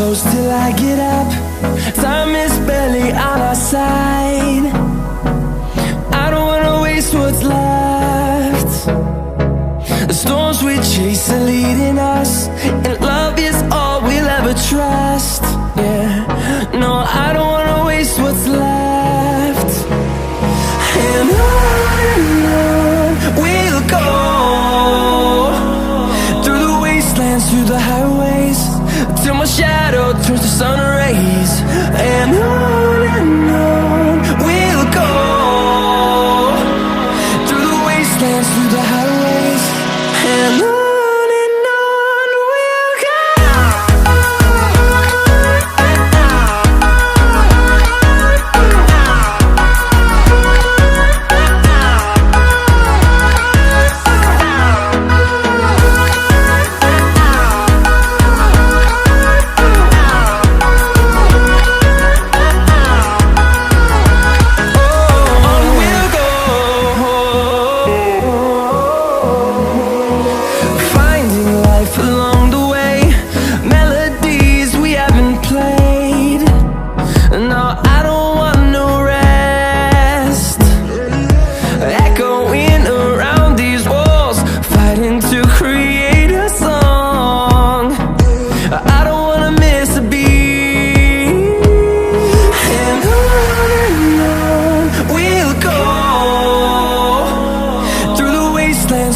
close till I get up. Time is barely on our side. I don't wanna waste what's left. The storms we chase are leading us, and love is all we'll ever trust. Yeah, no, I don't wanna waste what's left. And on we'll go, through the wastelands, through the highways, till my shadow turns to sun rays. And on we'll go, through the wastelands, through the highways, and on we'll go.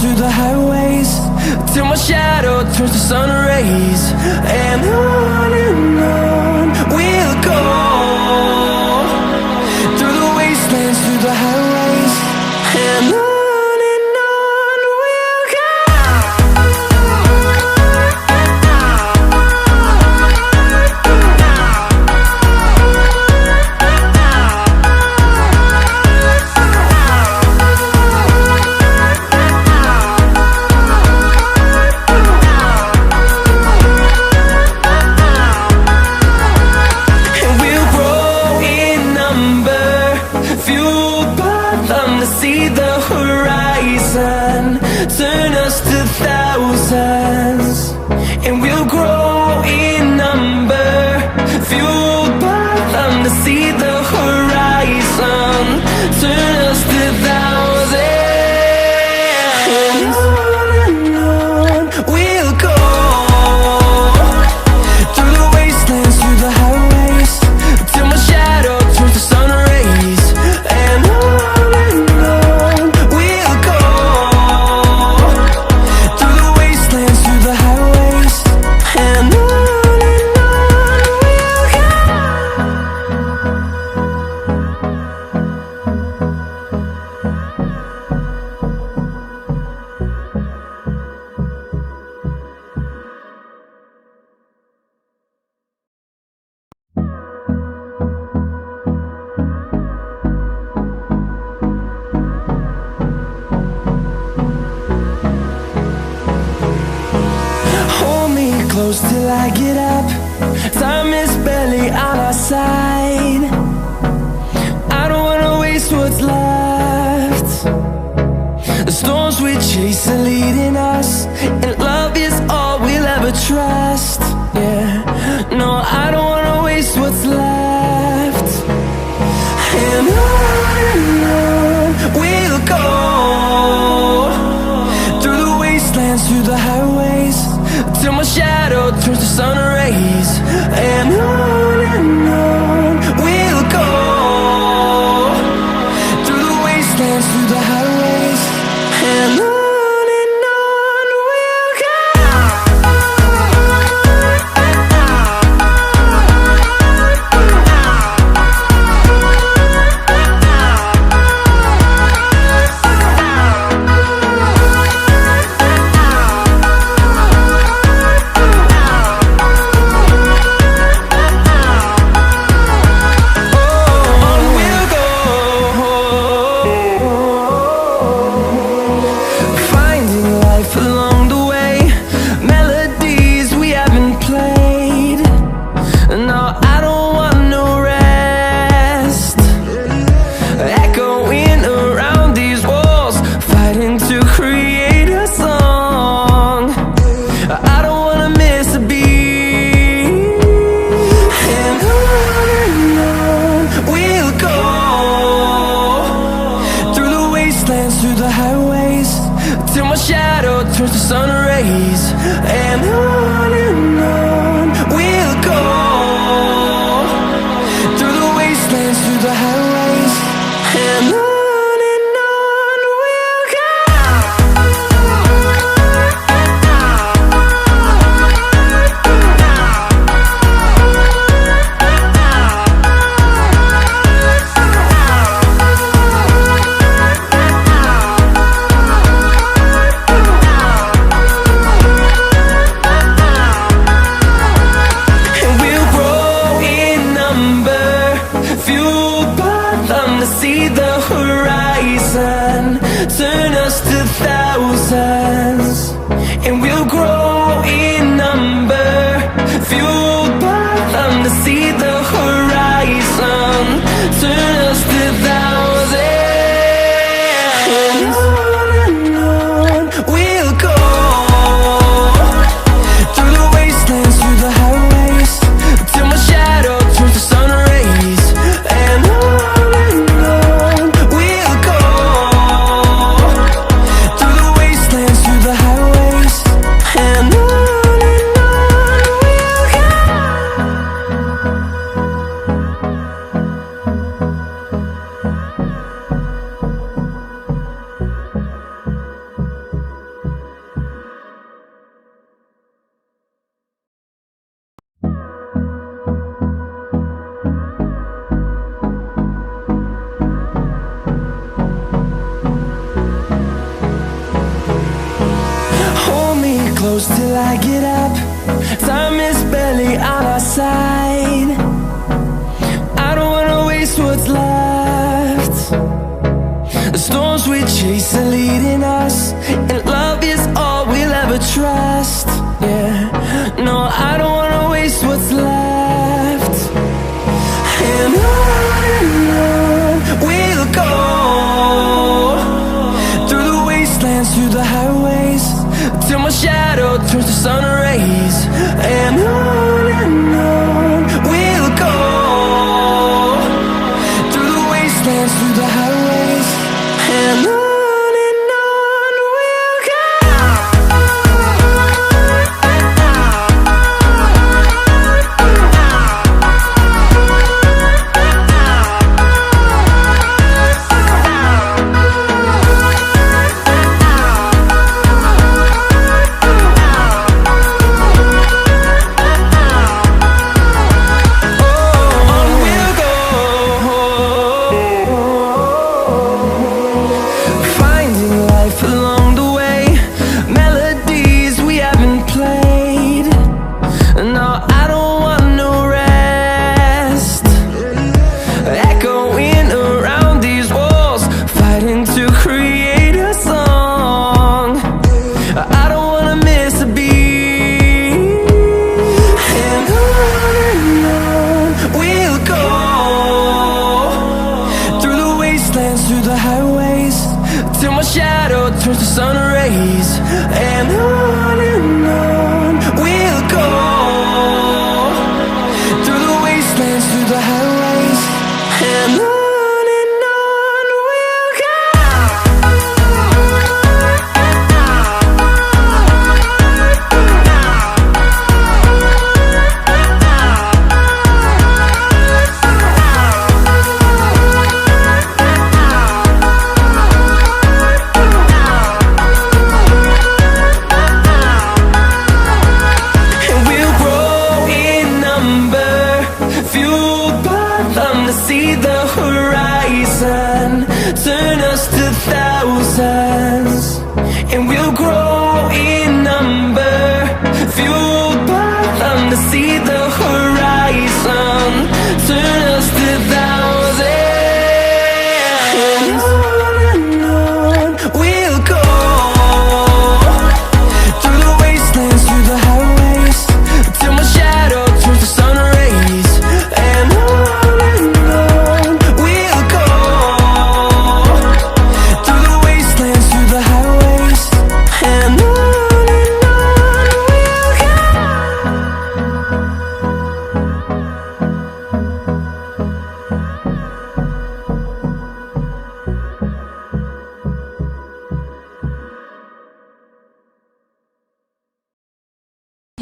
Through the highways, till my shadow turns to sun rays. And on we'll go, through the wastelands, through the highways, and on we'll go. See the horizon, turn us to thousands, and we'll grow in number, fueled by them. To see the horizon, turn us to thousands, and on we'll go, through the wastelands, through the highways, till my shadow turns to sun rays. And close till I get up. Time is barely on our side. I don't wanna waste what's left. The storms we chase are leading us, and love is all we'll ever trust. Yeah, no, I don't wanna waste what's left. And on we'll go, through the wastelands, through the highways, till my shadow turns to sun rays. And on we'll go, through the wastelands, through the highways, and on we'll go. sun rays. And on we'll go, through the wastelands, through the highways. And on we'll go. See the horizon, turn us to thousands, and we'll grow in number, fueled by them. To see the horizon, turn us to thousands, and on we'll go, through the wastelands, through the highways, till my shadow turns to sun rays. And close till I get up. Time is barely on our side. I don't wanna waste what's left. The storms we chase are leading us, and love is all we'll ever trust. Yeah, no, I don't wanna waste what's left. And on we'll go, through the wastelands, through the highways, till my shadow turns to sun rays. And on we'll go, through the wastelands, through the highways. And on we'll go.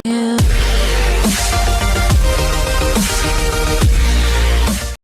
you.